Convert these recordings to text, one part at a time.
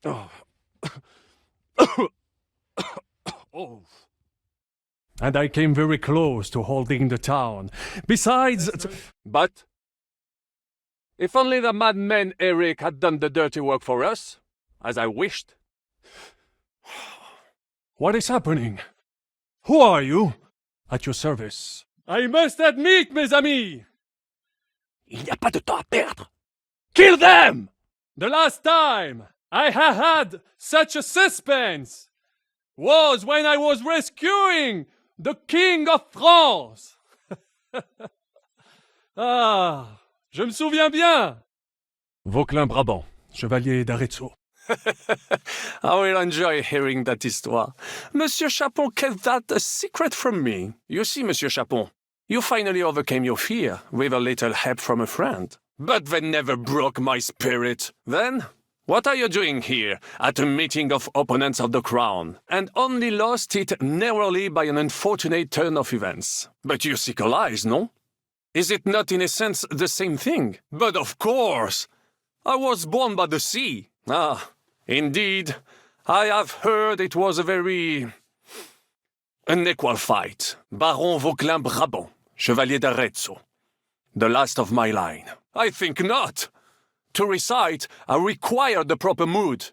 Oh. Oh. And I came very close to holding the town. Besides... But... if only the madman Eric had done the dirty work for us, as I wished. What is happening? Who are you? At your service. I must admit, mes amis! Il n'y a pas de temps à perdre. Kill them! The last time I had such a suspense was when I was rescuing the King of France. Ah, je me souviens bien. Vauquelin, Brabant, chevalier d'Arezzo. I will enjoy hearing that histoire. Monsieur Chapon kept that a secret from me. You see, Monsieur Chapon, you finally overcame your fear with a little help from a friend. But they never broke my spirit. Then, what are you doing here at a meeting of opponents of the crown, and only lost it narrowly by an unfortunate turn of events? But you seek allies, no? Is it not in a sense the same thing? But of course! I was born by the sea. Ah, indeed. I have heard it was a very unequal fight. Baron Vauquelin Brabant, Chevalier d'Arezzo. The last of my line. I think not. To recite, I require the proper mood.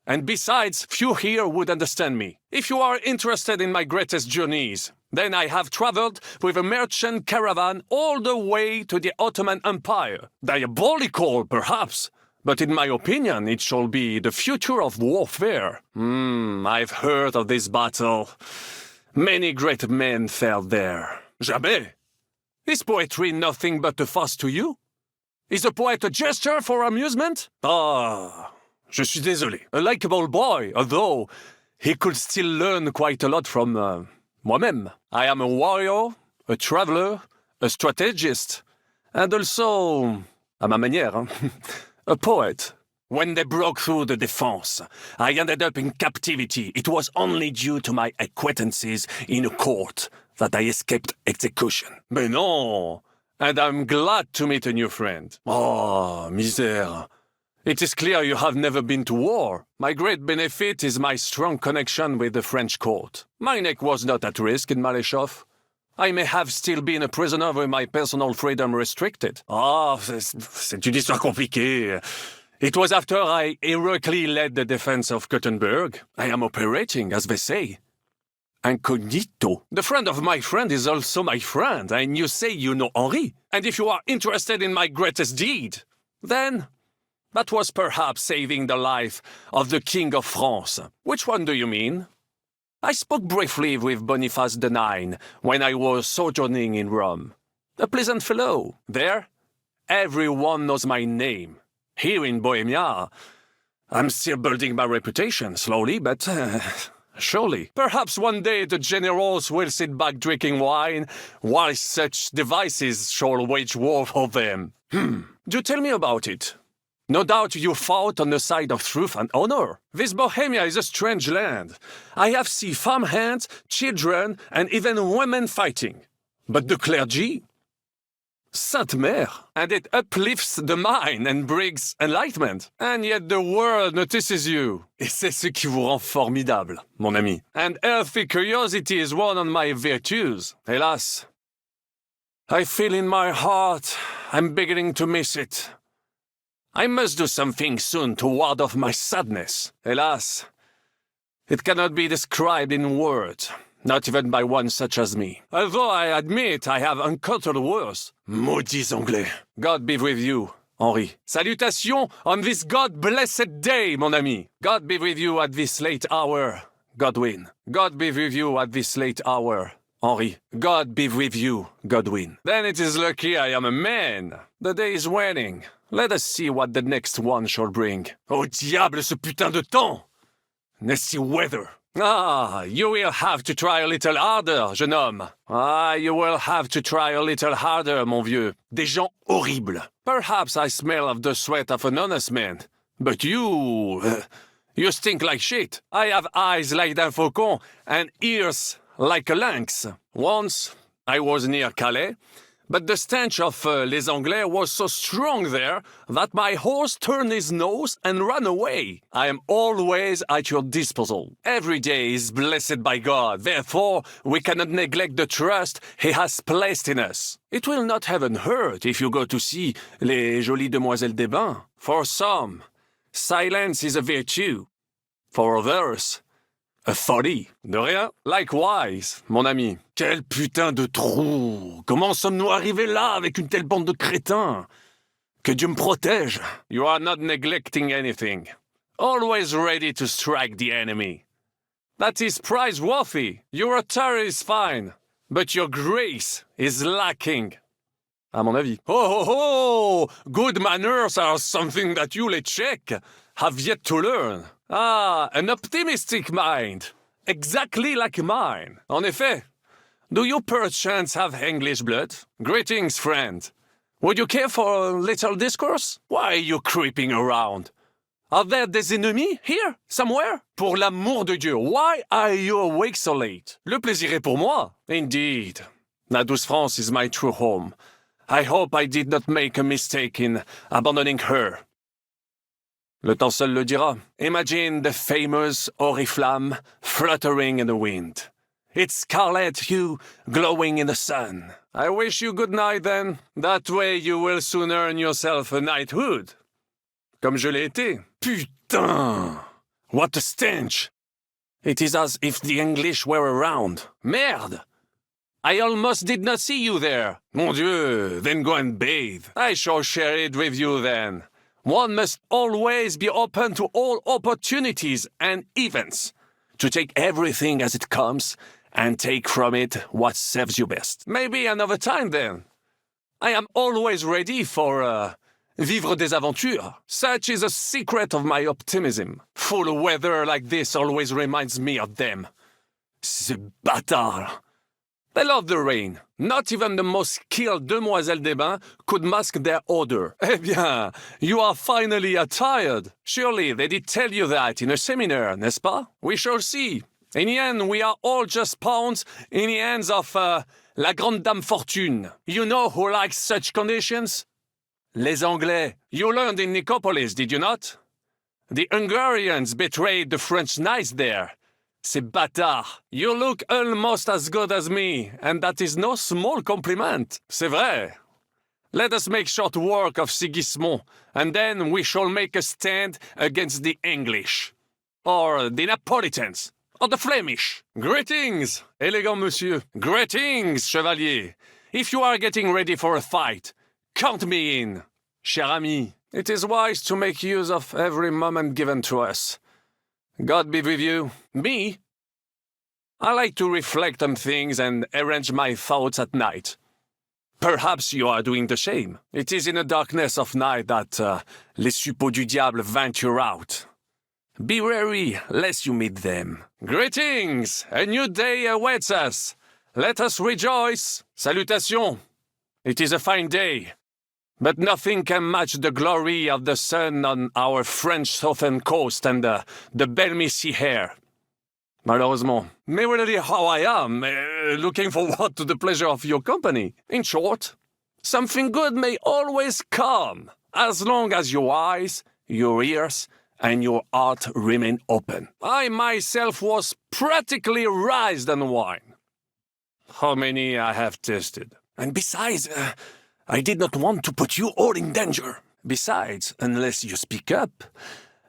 And besides, few here would understand me. If you are interested in my greatest journeys, then I have traveled with a merchant caravan all the way to the Ottoman Empire. Diabolical, perhaps. But in my opinion, it shall be the future of warfare. I've heard of this battle. Many great men fell there. Jamais. Is poetry nothing but a farce to you? Is a poet a gesture for amusement? Ah, je suis désolé. A likable boy, although he could still learn quite a lot from moi-même. I am a warrior, a traveler, a strategist, and also, à ma manière, a poet. When they broke through the defense, I ended up in captivity. It was only due to my acquaintances in a court that I escaped execution. Mais non! And I'm glad to meet a new friend. Oh, misère. It is clear you have never been to war. My great benefit is my strong connection with the French court. My neck was not at risk in Maléchoff. I may have still been a prisoner with my personal freedom restricted. Ah, c'est une histoire compliquée. It was after I heroically led the defense of Gothenburg. I am operating, as they say. Incognito. The friend of my friend is also my friend, and you say you know Henri. And if you are interested in my greatest deed, then that was perhaps saving the life of the King of France. Which one do you mean? I spoke briefly with Boniface IX when I was sojourning in Rome. A pleasant fellow. There, everyone knows my name. Here in Bohemia, I'm still building my reputation, slowly, but surely. Perhaps one day the generals will sit back drinking wine, while such devices shall wage war for them. Do tell me about it. No doubt you fought on the side of truth and honor. This Bohemia is a strange land. I have seen farmhands, children, and even women fighting. But the clergy? Sainte Mère. And it uplifts the mind and brings enlightenment. And yet the world notices you. Et c'est ce qui vous rend formidable, mon ami. And earthly curiosity is one of my virtues. Hélas. I feel in my heart I'm beginning to miss it. I must do something soon to ward off my sadness. Hélas, it cannot be described in words, not even by one such as me. Although I admit I have encountered worse. Maudits Anglais. God be with you, Henri. Salutations on this God-blessed day, mon ami. God be with you at this late hour, Godwin. God be with you at this late hour, Henri. God be with you, Godwin. Then it is lucky I am a man. The day is waning. Let us see what the next one shall bring. Oh diable, ce putain de temps! Nasty weather. Ah, you will have to try a little harder, jeune homme. Ah, you will have to try a little harder, mon vieux. Des gens horribles. Perhaps I smell of the sweat of an honest man. But you stink like shit. I have eyes like d'un faucon and ears like a lynx. Once, I was near Calais. But the stench of Les Anglais was so strong there that my horse turned his nose and ran away. I am always at your disposal. Every day is blessed by God. Therefore, we cannot neglect the trust He has placed in us. It will not heaven hurt if you go to see les jolies demoiselles des bains. For some, silence is a virtue. For others, a folie. De rien. Likewise, mon ami. Quel putain de trou! Comment sommes-nous arrivés là avec une telle bande de crétins? Que Dieu me protège. You are not neglecting anything. Always ready to strike the enemy. That is prize-worthy. Your attire is fine, but your grace is lacking. À mon avis. Oh! Good manners are something that you, les Czech, have yet to learn. Ah, an optimistic mind. Exactly like mine. En effet. Do you perchance have English blood? Greetings, friend. Would you care for a little discourse? Why are you creeping around? Are there des ennemis here, somewhere? Pour l'amour de Dieu, why are you awake so late? Le plaisir est pour moi. Indeed. La douce France is my true home. I hope I did not make a mistake in abandoning her. Le temps seul le dira. Imagine the famous oriflamme fluttering in the wind. Its scarlet hue glowing in the sun. I wish you good night then. That way you will soon earn yourself a knighthood. Comme je l'ai été. Putain! What a stench! It is as if the English were around. Merde! I almost did not see you there. Mon Dieu, then go and bathe. I shall share it with you then. One must always be open to all opportunities and events, to take everything as it comes and take from it what serves you best. Maybe another time then. I am always ready for, vivre des aventures. Such is a secret of my optimism. Full weather like this always reminds me of them. Ces bâtards. They love the rain. Not even the most skilled demoiselles des bains could mask their odor. Eh bien, you are finally attired. Surely they did tell you that in a seminar, n'est-ce pas? We shall see. In the end, we are all just pawns in the hands of, la grande dame fortune. You know who likes such conditions? Les Anglais. You learned in Nicopolis, did you not? The Hungarians betrayed the French knights there. Ces bâtards. You look almost as good as me, and that is no small compliment. C'est vrai. Let us make short work of Sigismund, and then we shall make a stand against the English. Or the Napolitans. Or the Flemish. Greetings, élégant monsieur. Greetings, chevalier. If you are getting ready for a fight, count me in, cher ami. It is wise to make use of every moment given to us. God be with you. Me? I like to reflect on things and arrange my thoughts at night. Perhaps you are doing the same. It is in the darkness of night that les suppôts du diable venture out. Be wary lest you meet them. Greetings! A new day awaits us. Let us rejoice. Salutations. It is a fine day. But nothing can match the glory of the sun on our French southern coast and the balmy sea air. Malheureusement. Mais really how I am, looking forward to the pleasure of your company. In short, something good may always come, as long as your eyes, your ears, and your heart remain open. I myself was practically raised on wine. How many I have tasted. And besides, I did not want to put you all in danger. Besides, unless you speak up,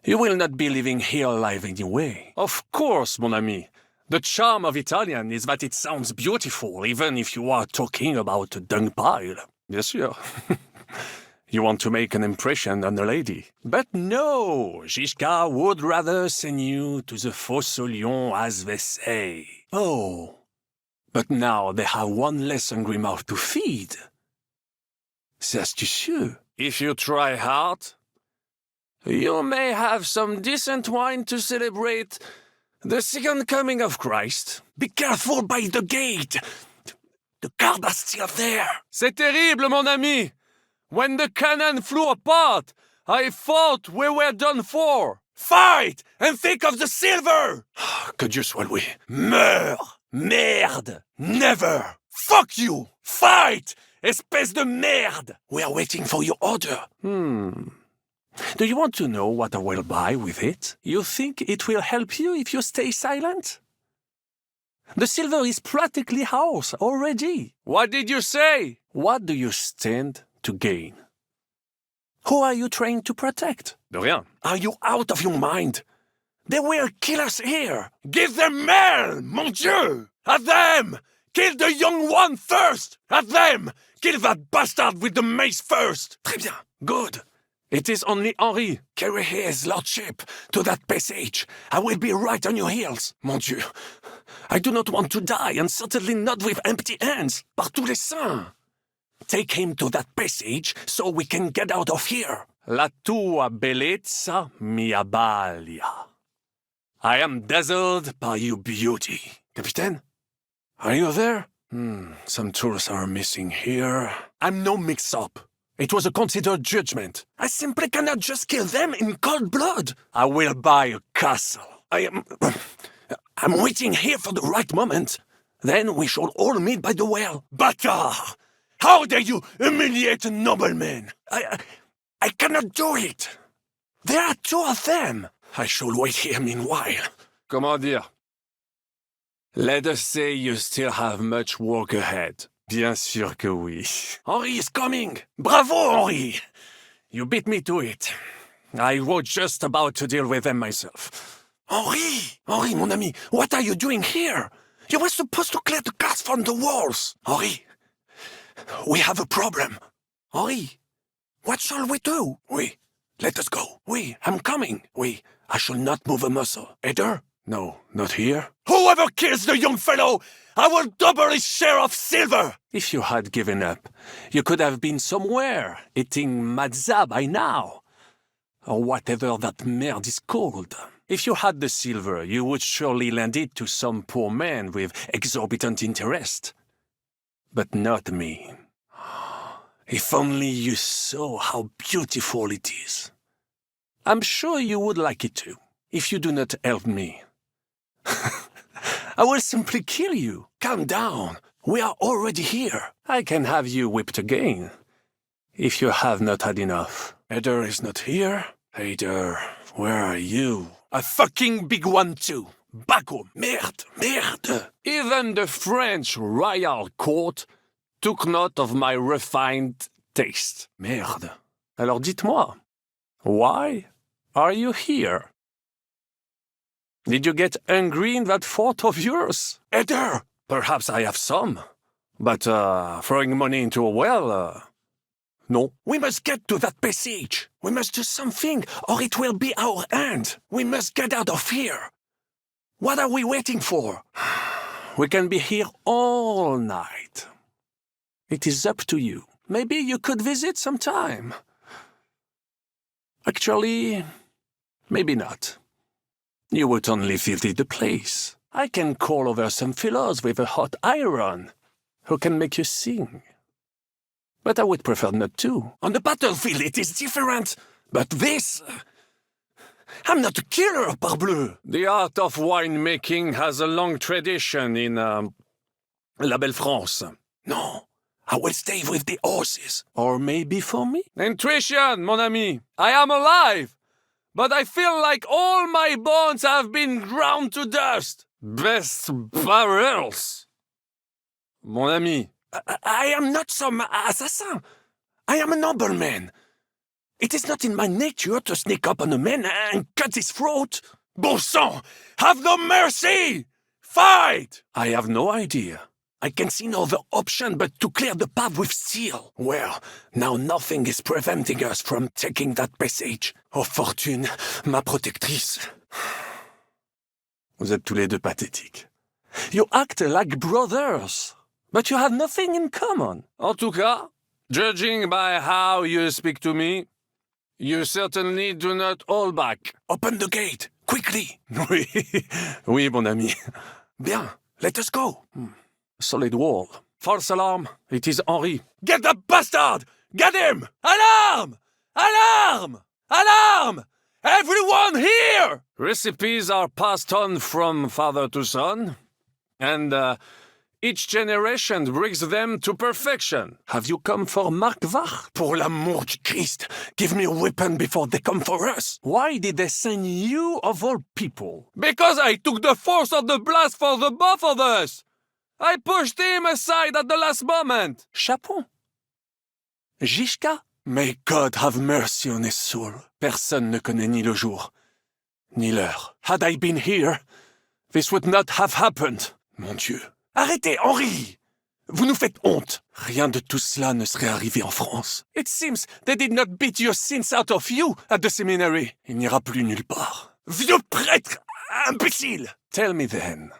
you will not be living here alive anyway. Of course, mon ami. The charm of Italian is that it sounds beautiful, even if you are talking about a dung pile. Bien sûr. You want to make an impression on a lady. But no, Giscard would rather send you to the Fosse aux Lions, as they say. Oh, but now they have one less hungry mouth to feed. C'est astucieux. If you try hard, you may have some decent wine to celebrate the second coming of Christ. Be careful by the gate. The guard are still there. C'est terrible, mon ami. When the cannon flew apart, I thought we were done for. Fight and think of the silver. Que Dieu soit loué. Meurs. Merde. Never. Fuck you. Fight Espèce de merde! We are waiting for your order. Do you want to know what I will buy with it? You think it will help you if you stay silent? The silver is practically ours already. What did you say? What do you stand to gain? Who are you trying to protect? De rien. Are you out of your mind? They will kill us here. Give them mail, mon Dieu! At them! Kill the young one first! At them! Kill that bastard with the mace first! Très bien. Good. It is only Henri. Carry his lordship to that passage. I will be right on your heels, mon Dieu. I do not want to die, and certainly not with empty hands. Par tous les saints. Take him to that passage so we can get out of here. La tua bellezza mi abbalia. I am dazzled by your beauty. Capitaine? Are you there? Some tools are missing here. I'm no mix-up. It was a considered judgment. I simply cannot just kill them in cold blood. I will buy a castle. I'm waiting here for the right moment. Then we shall all meet by the well. Bâtard! How dare you humiliate a nobleman? I cannot do it. There are two of them. I shall wait here meanwhile. Comment dire? Let us say you still have much work ahead. Bien sûr que oui. Henri is coming! Bravo, Henri! You beat me to it. I was just about to deal with them myself. Henri! Henri, mon ami, what are you doing here? You were supposed to clear the cars from the walls. Henri, we have a problem. Henri, what shall we do? Oui, let us go. Oui, I'm coming. Oui, I shall not move a muscle. Eder? No, not here. Whoever kills the young fellow, I will double his share of silver! If you had given up, you could have been somewhere, eating matzah by now. Or whatever that merde is called. If you had the silver, you would surely lend it to some poor man with exorbitant interest. But not me. If only you saw how beautiful it is. I'm sure you would like it too, if you do not help me. I will simply kill you. Calm down. We are already here. I can have you whipped again, if you have not had enough. Eder is not here. Eder, where are you? A fucking big one too. Back home. Merde, merde. Even the French royal court took note of my refined taste. Merde. Alors dites-moi, why are you here? Did you get hungry in that fort of yours? Eder! Perhaps I have some. But, throwing money into a well, no. We must get to that passage. We must do something, or it will be our end. We must get out of here. What are we waiting for? We can be here all night. It is up to you. Maybe you could visit sometime. Actually, maybe not. You would only visit the place. I can call over some fellows with a hot iron who can make you sing. But I would prefer not to. On the battlefield it is different, but this... I'm not a killer, parbleu! The art of winemaking has a long tradition in, La Belle France. No, I will stay with the horses. Or maybe for me? Intuition, mon ami! I am alive! But I feel like all my bones have been ground to dust. Best barrels. Mon ami. I am not some assassin. I am a nobleman. It is not in my nature to sneak up on a man and cut his throat. Bon sang! Have no mercy! Fight! I have no idea. I can see no other option but to clear the path with steel. Well, now nothing is preventing us from taking that passage. Oh, Fortune, ma protectrice. Vous êtes tous les deux pathétiques. You act like brothers, but you have nothing in common. En tout cas, judging by how you speak to me, you certainly do not hold back. Open the gate, quickly. Oui, oui, mon ami. Bien, let us go. Solid wall. False alarm. It is Henri. Get the bastard! Get him! Alarm! Alarm! Alarm! Everyone here! Recipes are passed on from father to son. And Each generation brings them to perfection. Have you come for Markvar? Pour l'amour du Christ, give me a weapon before they come for us. Why did they send you of all people? Because I took the force of the blast for the both of us! I pushed him aside at the last moment! Chapon? Gishka? May God have mercy on his soul. Personne ne connaît ni le jour, ni l'heure. Had I been here, this would not have happened. Mon Dieu. Arrêtez, Henri! Vous nous faites honte. Rien de tout cela ne serait arrivé en France. It seems they did not beat your sins out of you at the seminary. Il n'ira plus nulle part. Vieux prêtre! Imbécile! Tell me then,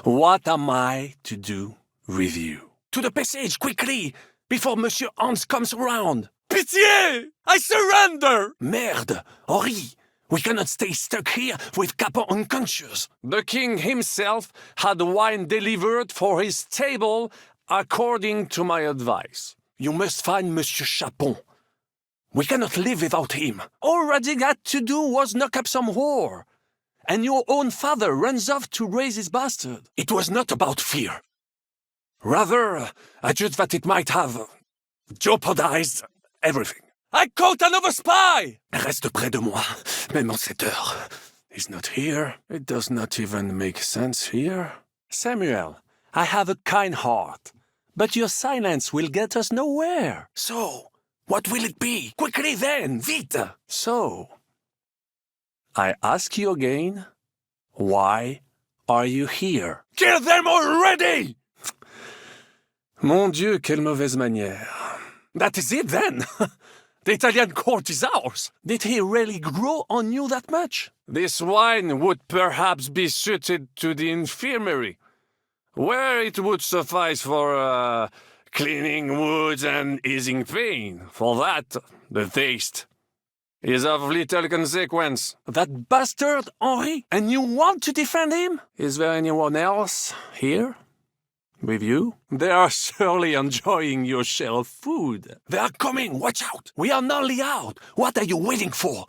what am I to do with you? To the passage, quickly, before Monsieur Hans comes around. Pitié! I surrender! Merde! Henri! We cannot stay stuck here with Capon unconscious. The king himself had wine delivered for his table according to my advice. You must find Monsieur Chapon. We cannot live without him. All Radic had to do was knock up some whore. And your own father runs off to raise his bastard. It was not about fear. Rather, I judged that it might have jeopardized everything. I caught another spy! Reste près de moi, même en cette heure. He's not here. It does not even make sense here. Samuel, I have a kind heart, but your silence will get us nowhere. So, what will it be? Quickly then, vite! So, I ask you again, why are you here? Kill them already! Mon Dieu, quelle mauvaise manière. That is it then! The Italian court is ours. Did he really grow on you that much? This wine would perhaps be suited to the infirmary, where it would suffice for cleaning wounds and easing pain. For that, the taste is of little consequence. That bastard, Henri, and you want to defend him? Is there anyone else here? With you? They are surely enjoying your share of food. They are coming, watch out! We are nearly out. What are you waiting for?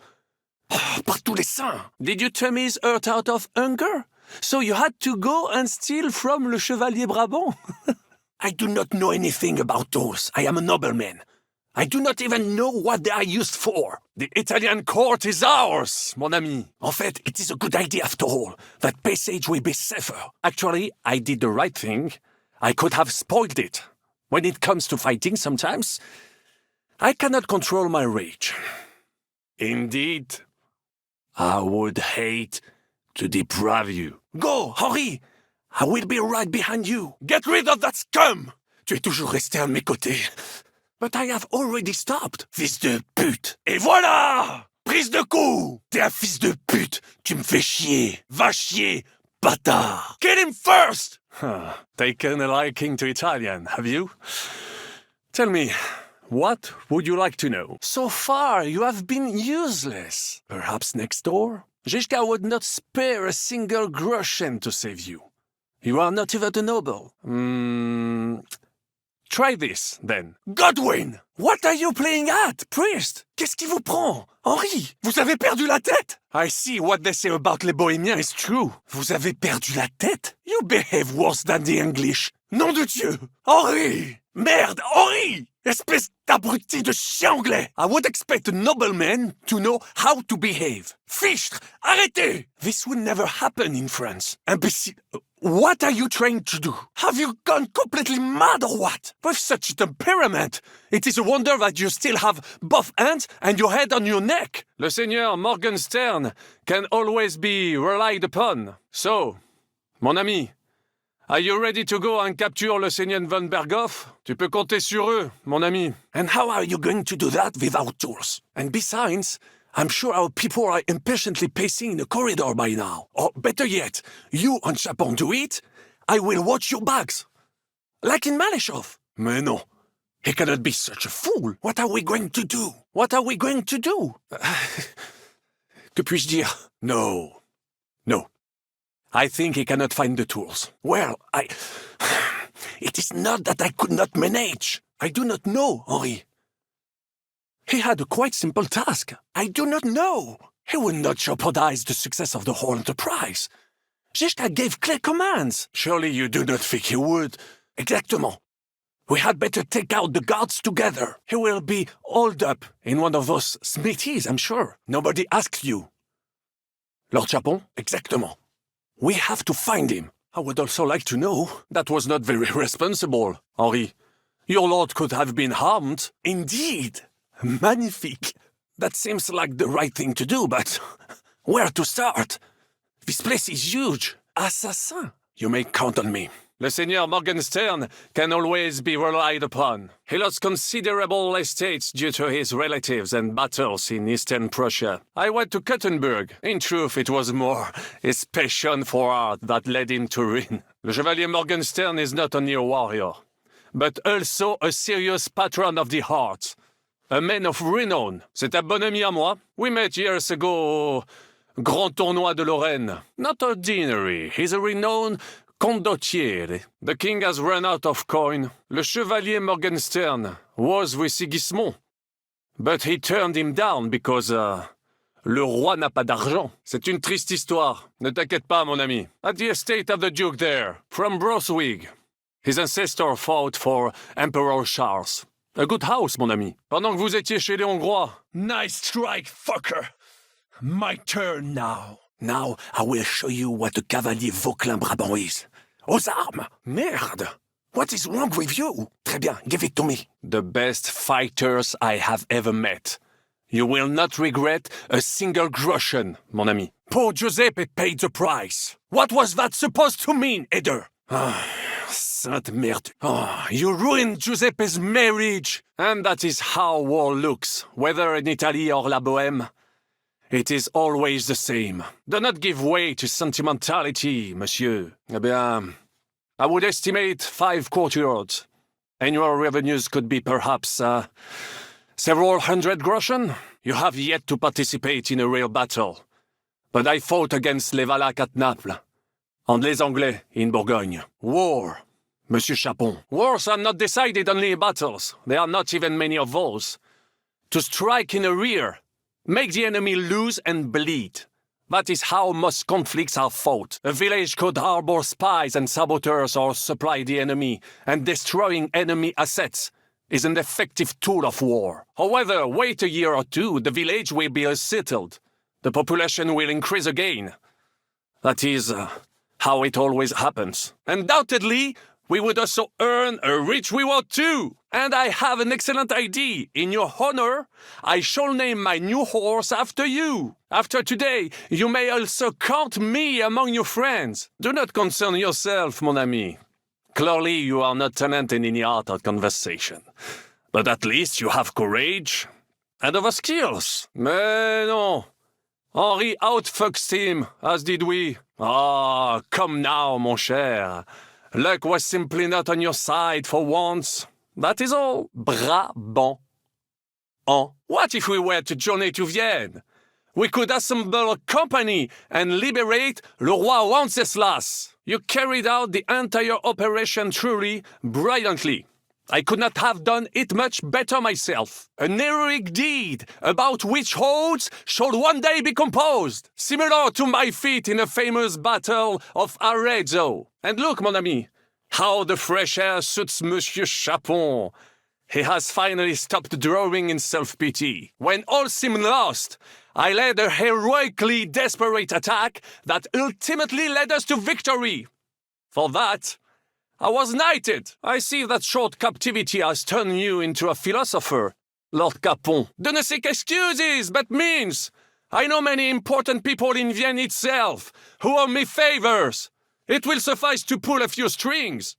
Par tous les saints! Did you tell me he's hurt out of hunger? So you had to go and steal from le Chevalier Brabant? I do not know anything about those. I am a nobleman. I do not even know what they are used for. The Italian court is ours, mon ami. En fait, it is a good idea after all. That passage will be safer. Actually, I did the right thing. I could have spoiled it. When it comes to fighting, sometimes I cannot control my rage. Indeed, I would hate to deprive you. Go, hurry! I will be right behind you. Get rid of that scum! Tu es toujours resté à mes côtés. But I have already stopped, fils de pute. Et voilà! Prise de coup! T'es un fils de pute. Tu me fais chier. Va chier, bâtard. Kill him first! Taken a liking to Italian, have you? Tell me, what would you like to know? So far, you have been useless. Perhaps next door? Zizka would not spare a single groschen to save you. You are not even a noble. Try this, then. Godwin! What are you playing at, priest? Qu'est-ce qui vous prend? Henri, vous avez perdu la tête? I see what they say about les Bohémiens is true. Vous avez perdu la tête? You behave worse than the English. Nom de Dieu! Henri! Merde, Henri! Espèce d'abruti de chien anglais! I would expect a nobleman to know how to behave. Fichtre! Arrêtez! This would never happen in France. Imbécile! What are you trying to do? Have you gone completely mad or what? With such temperament, it is a wonder that you still have both hands and your head on your neck. Le Seigneur Morgenstern can always be relied upon. So, mon ami, are you ready to go and capture le Seigneur von Berghoff? Tu peux compter sur eux, mon ami. And how are you going to do that without tools? And besides, I'm sure our people are impatiently pacing in the corridor by now. Or better yet, you and Chapon do it, I will watch your bags. Like in Maleshov. Mais non, he cannot be such a fool. What are we going to do? What are we going to do? Que puis-je dire? No. I think he cannot find the tools. Well, It is not that I could not manage. I do not know, Henri. He had a quite simple task. I do not know. He will not jeopardize the success of the whole enterprise. Zizka gave clear commands. Surely you do not think he would. Exactement. We had better take out the guards together. He will be holed up in one of those smithies, I'm sure. Nobody asked you. Lord Chapon? Exactement. We have to find him. I would also like to know. That was not very responsible, Henri. Your lord could have been harmed. Indeed. Magnifique. That seems like the right thing to do, but where to start? This place is huge. Assassin. You may count on me. Le Seigneur Morgenstern can always be relied upon. He lost considerable estates due to his relatives and battles in eastern Prussia. I went to Kuttenberg. In truth, it was more his passion for art that led him to ruin. Le Chevalier Morgenstern is not only a warrior, but also a serious patron of the arts. A man of renown. C'est un bon ami à moi. We met years ago au Grand Tournoi de Lorraine. Not ordinary. He's a renowned condottiere. The king has run out of coin. Le Chevalier Morgenstern was with Sigismond, but he turned him down because, le roi n'a pas d'argent. C'est une triste histoire. Ne t'inquiète pas, mon ami. At the estate of the Duke there, from Brunswick. His ancestor fought for Emperor Charles. A good house, mon ami. Pendant que vous étiez chez les Hongrois. Nice strike, fucker. My turn now. Now I will show you what a cavalier Vauquelin Brabant is. Aux armes! Merde! What is wrong with you? Très bien, give it to me. The best fighters I have ever met. You will not regret a single groschen, mon ami. Poor Giuseppe paid the price. What was that supposed to mean, Eder? Sainte merde. You ruined Giuseppe's marriage. And that is how war looks, whether in Italy or La Bohème. It is always the same. Do not give way to sentimentality, monsieur. Eh bien, I would estimate 5 courtiers. Annual revenues could be perhaps, several hundred groschen. You have yet to participate in a real battle. But I fought against les Valaques at Naples, and les Anglais in Bourgogne. War, Monsieur Chapon. Wars are not decided only in battles. There are not even many of those. To strike in the rear, make the enemy lose and bleed. That is how most conflicts are fought. A village could harbor spies and saboteurs or supply the enemy, and destroying enemy assets is an effective tool of war. However, wait a year or two, the village will be settled. The population will increase again. That is how it always happens. Undoubtedly, we would also earn a rich reward too. And I have an excellent idea. In your honor, I shall name my new horse after you. After today, you may also count me among your friends. Do not concern yourself, mon ami. Clearly, you are not talented in the art of conversation. But at least you have courage and other skills. Mais non. Henri outfoxed him, as did we. Ah, come now, mon cher. Luck was simply not on your side for once. That is all. Brabant. What if we were to journey to Vienne? We could assemble a company and liberate le roi Wenceslas. You carried out the entire operation truly brilliantly. I could not have done it much better myself. An heroic deed about which odes shall one day be composed, similar to my feat in the famous battle of Arezzo. And look, mon ami, how the fresh air suits Monsieur Chapon. He has finally stopped drawing in self-pity. When all seemed lost, I led a heroically desperate attack that ultimately led us to victory. For that, I was knighted. I see that short captivity has turned you into a philosopher, Lord Capon. Do not seek excuses, but means. I know many important people in Vienne itself who owe me favors. It will suffice to pull a few strings.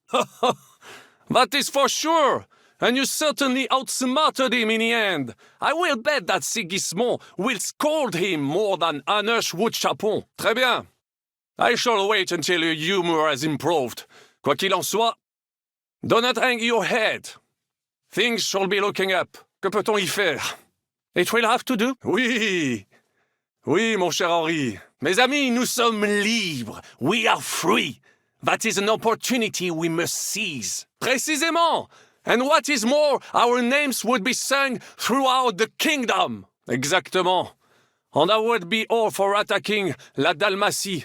That is for sure. And you certainly outsmarted him in the end. I will bet that Sigismond will scold him more than Anouche would Chapon. Très bien. I shall wait until your humor has improved. Quoi qu'il en soit, do not hang your head. Things shall be looking up. Que peut-on y faire? It will have to do? Oui. Oui, mon cher Henri. Mes amis, nous sommes libres. We are free. That is an opportunity we must seize. Précisément. And what is more, our names would be sung throughout the kingdom. Exactement. And I would be all for attacking La Dalmatie.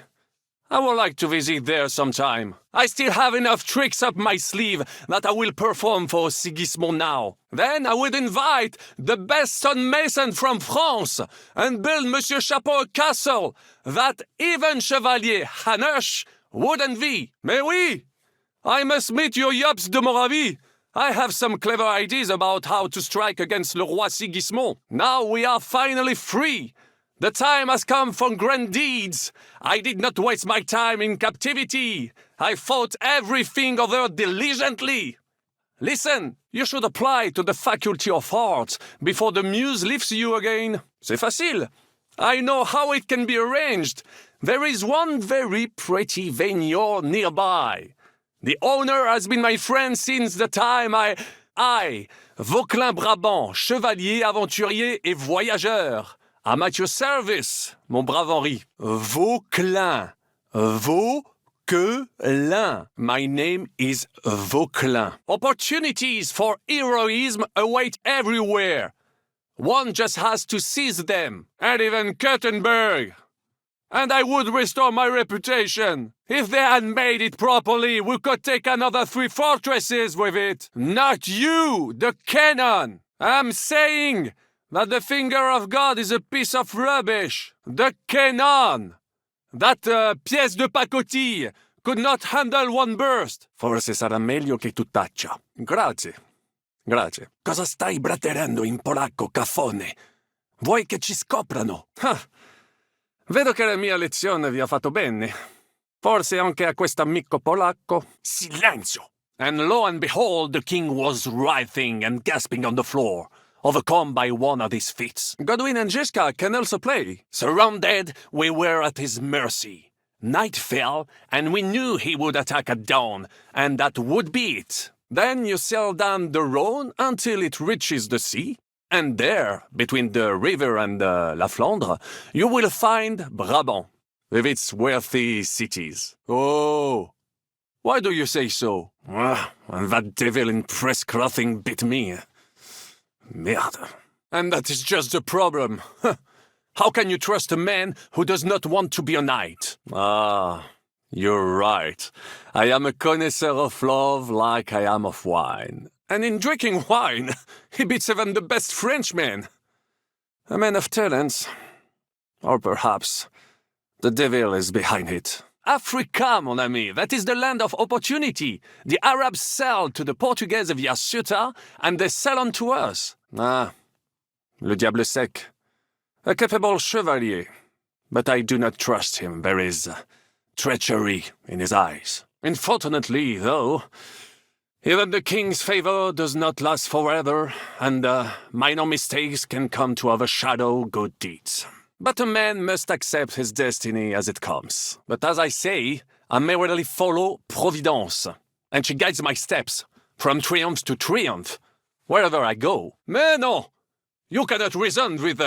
I would like to visit there sometime. I still have enough tricks up my sleeve that I will perform for Sigismund now. Then I would invite the best stonemason from France and build Monsieur Chapeau a castle that even Chevalier Hanush would envy. Mais oui! I must meet your Yops de Moravie. I have some clever ideas about how to strike against Le Roi Sigismund. Now we are finally free. The time has come for grand deeds. I did not waste my time in captivity. I fought everything over diligently. Listen, you should apply to the Faculty of Arts before the muse lifts you again. C'est facile. I know how it can be arranged. There is one very pretty vineyard nearby. The owner has been my friend since the time I, Vauquelin Brabant, chevalier, aventurier et voyageur. I'm at your service, mon brave Henri. Vauquelin. Vauquelin. My name is Vauquelin. Opportunities for heroism await everywhere. One just has to seize them. And even Kuttenberg. And I would restore my reputation. If they had made it properly, we could take another 3 fortresses with it. Not you, the cannon. I'm saying that the finger of God is a piece of rubbish. The cannon. That pièce de pacotille could not handle one burst. Forse sarà meglio che tu taccia. Grazie. Grazie. Cosa stai bratterando in polacco, caffone? Vuoi che ci scoprano? Vedo che la mia lezione vi ha fatto bene. Forse anche a quest'amico polacco. Silenzio! And lo and behold, the king was writhing and gasping on the floor, overcome by one of his fits. Godwin and Zizka can also play. Surrounded, we were at his mercy. Night fell, and we knew he would attack at dawn, and that would be it. Then you sail down the Rhône until it reaches the sea, and there, between the river and La Flandre, you will find Brabant, with its wealthy cities. Oh, why do you say so? And that devil in press clothing bit me. Merde. And that is just the problem. How can you trust a man who does not want to be a knight? Ah, you're right. I am a connoisseur of love like I am of wine. And in drinking wine, he beats even the best Frenchman. A man of talents. Or perhaps the devil is behind it. Africa, mon ami, that is the land of opportunity. The Arabs sell to the Portuguese via Ceuta, and they sell on to us. Ah, le diable sec. A capable chevalier, but I do not trust him. There is treachery in his eyes. Unfortunately, though, even the king's favor does not last forever, and minor mistakes can come to overshadow good deeds. But a man must accept his destiny as it comes. But as I say, I merely follow Providence, and she guides my steps, from triumph to triumph, wherever I go. Mais non! You cannot reason with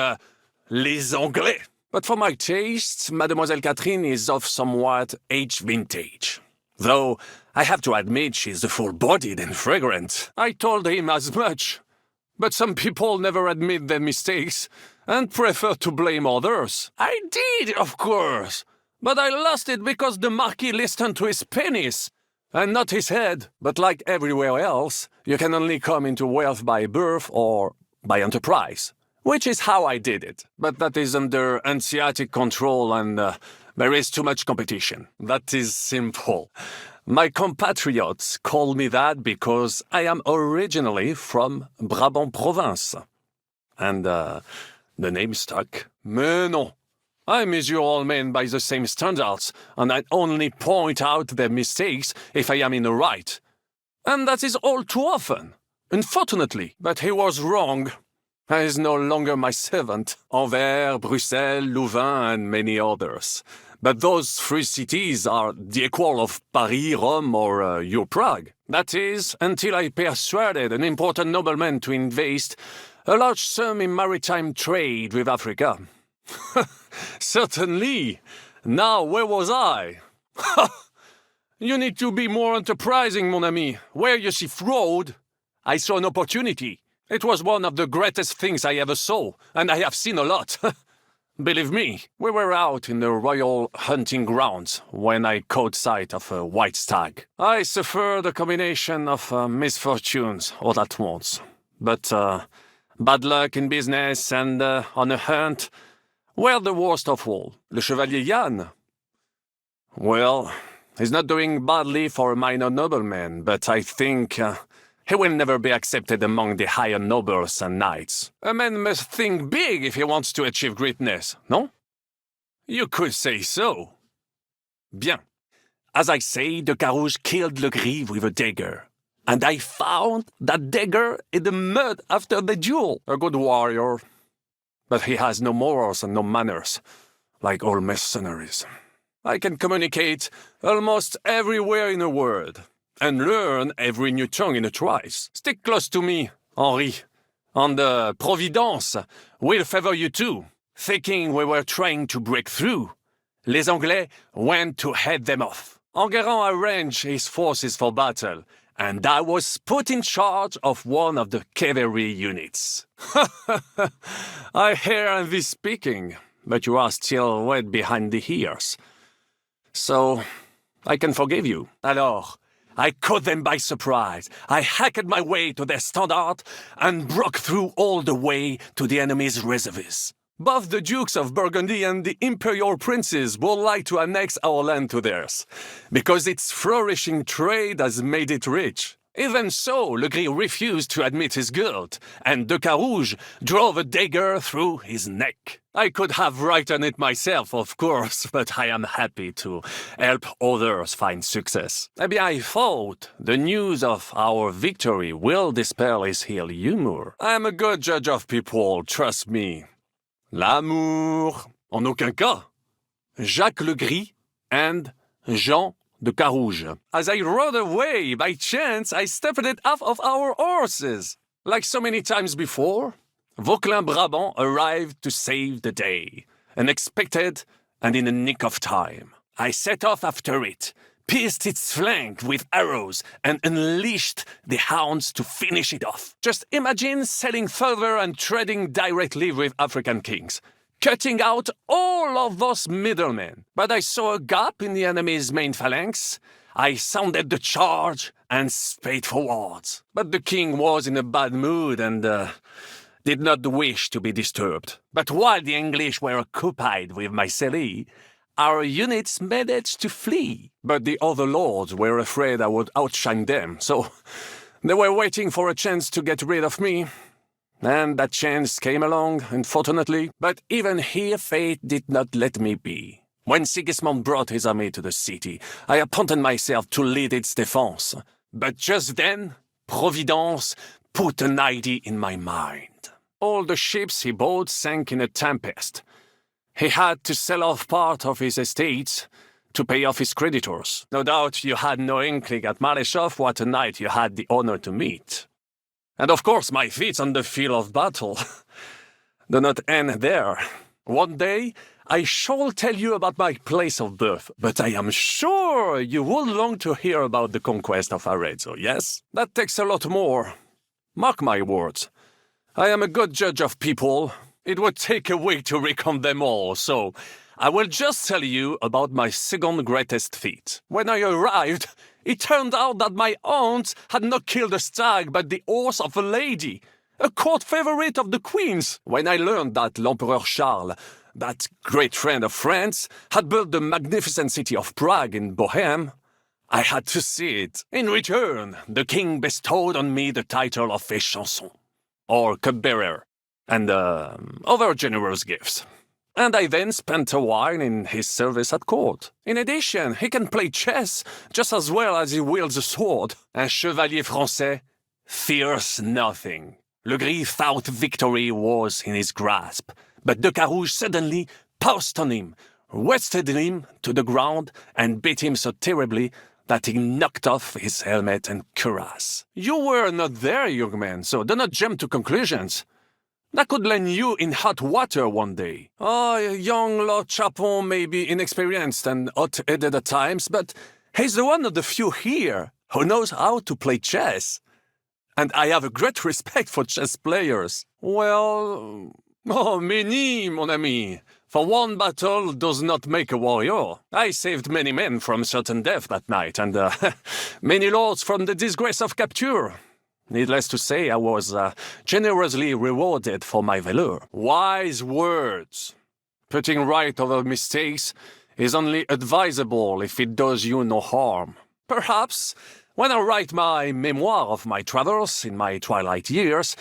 les Anglais. But for my tastes, Mademoiselle Catherine is of somewhat aged vintage. Though, I have to admit she's full-bodied and fragrant. I told him as much. But some people never admit their mistakes, and prefer to blame others. I did, of course. But I lost it because the Marquis listened to his penis, and not his head. But like everywhere else, you can only come into wealth by birth or by enterprise. Which is how I did it. But that is under Hanseatic control, and there is too much competition. That is simple. My compatriots call me that because I am originally from Brabant province. And the name stuck. Mais non. I measure all men by the same standards, and I only point out their mistakes if I am in the right. And that is all too often. Unfortunately, but he was wrong. He is no longer my servant. Anvers, Bruxelles, Louvain, and many others. But those 3 cities are the equal of Paris, Rome, or your Prague. That is, until I persuaded an important nobleman to invest a large sum in maritime trade with Africa. Certainly. Now, where was I? You need to be more enterprising, mon ami. Where you see fraud, I saw an opportunity. It was one of the greatest things I ever saw, and I have seen a lot. Believe me, we were out in the royal hunting grounds when I caught sight of a white stag. I suffered a combination of misfortunes all at once. But bad luck in business and on a hunt were the worst of all. Le Chevalier Yann? Well, he's not doing badly for a minor nobleman, but I think he will never be accepted among the higher nobles and knights. A man must think big if he wants to achieve greatness, no? You could say so. Bien. As I say, de Carouge killed Le Gris with a dagger. And I found that dagger in the mud after the duel. A good warrior. But he has no morals and no manners, like all mercenaries. I can communicate almost everywhere in the world, and learn every new tongue in a trice. Stick close to me, Henri, and Providence will favor you too. Thinking we were trying to break through, les Anglais went to head them off. Enguerrand arranged his forces for battle, and I was put in charge of one of the cavalry units. I hear envy speaking, but you are still wet behind the ears. So, I can forgive you. Alors, I caught them by surprise. I hacked my way to their standard and broke through all the way to the enemy's reservoirs. Both the Dukes of Burgundy and the imperial princes would like to annex our land to theirs, because its flourishing trade has made it rich. Even so, Le Gris refused to admit his guilt, and de Carouge drove a dagger through his neck. I could have written it myself, of course, but I am happy to help others find success. Eh bien, I thought the news of our victory will dispel his ill humor. I am a good judge of people, trust me. L'amour, en aucun cas. Jacques Le Gris and Jean de Carouge. As I rode away, by chance, I stepped it off of our horses. Like so many times before, Vauquelin Brabant arrived to save the day, unexpected and in the nick of time. I set off after it, pierced its flank with arrows, and unleashed the hounds to finish it off. Just imagine sailing further and trading directly with African kings, cutting out all of those middlemen. But I saw a gap in the enemy's main phalanx. I sounded the charge and sped forwards. But the king was in a bad mood and did not wish to be disturbed. But while the English were occupied with Mycélie, our units managed to flee. But the other lords were afraid I would outshine them, so they were waiting for a chance to get rid of me. And that chance came along, unfortunately. But even here fate did not let me be. When Sigismund brought his army to the city, I appointed myself to lead its defense. But just then, Providence put an idea in my mind. All the ships he bought sank in a tempest. He had to sell off part of his estates to pay off his creditors. No doubt you had no inkling at Malesheff what a knight you had the honor to meet. And of course my feats on the field of battle do not end there. One day I shall tell you about my place of birth, but I am sure you will long to hear about the conquest of Arezzo, yes? That takes a lot more. Mark my words. I am a good judge of people. It would take a week to recount them all, so I will just tell you about my second greatest feat. When I arrived, it turned out that my aunt had not killed a stag but the horse of a lady, a court favorite of the queen's. When I learned that l'Empereur Charles, that great friend of France, had built the magnificent city of Prague in Bohème, I had to see it. In return, the king bestowed on me the title of Échanson, or cupbearer, and other generous gifts. And I then spent a while in his service at court. In addition, he can play chess just as well as he wields a sword. Un chevalier français fears nothing. Le Gris thought victory was in his grasp, but de Carouge suddenly pounced on him, wrested him to the ground, and beat him so terribly that he knocked off his helmet and cuirass. You were not there, young man, so do not jump to conclusions. That could land you in hot water one day. Oh, young Lord Chapon may be inexperienced and hot-headed at times, but he's the one of the few here who knows how to play chess. And I have a great respect for chess players. Well, oh, many, mon ami. For one battle does not make a warrior. I saved many men from certain death that night, and many lords from the disgrace of capture. Needless to say, I was generously rewarded for my valor. Wise words. Putting right over mistakes is only advisable if it does you no harm. Perhaps, when I write my memoir of my travels in my twilight years,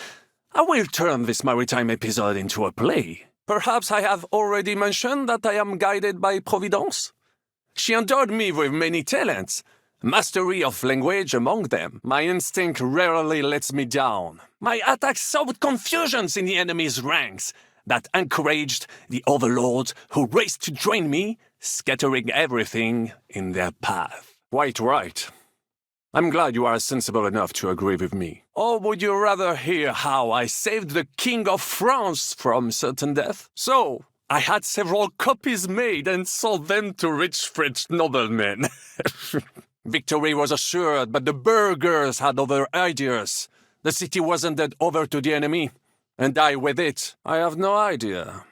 I will turn this maritime episode into a play. Perhaps I have already mentioned that I am guided by Providence? She endowed me with many talents, mastery of language among them. My instinct rarely lets me down. My attacks sowed confusions in the enemy's ranks that encouraged the overlords who raced to join me, scattering everything in their path. Quite right. I'm glad you are sensible enough to agree with me. Or would you rather hear how I saved the King of France from certain death? So, I had several copies made and sold them to rich French noblemen. Victory was assured, but the burghers had other ideas. The city was handed over to the enemy, and I with it. I have no idea.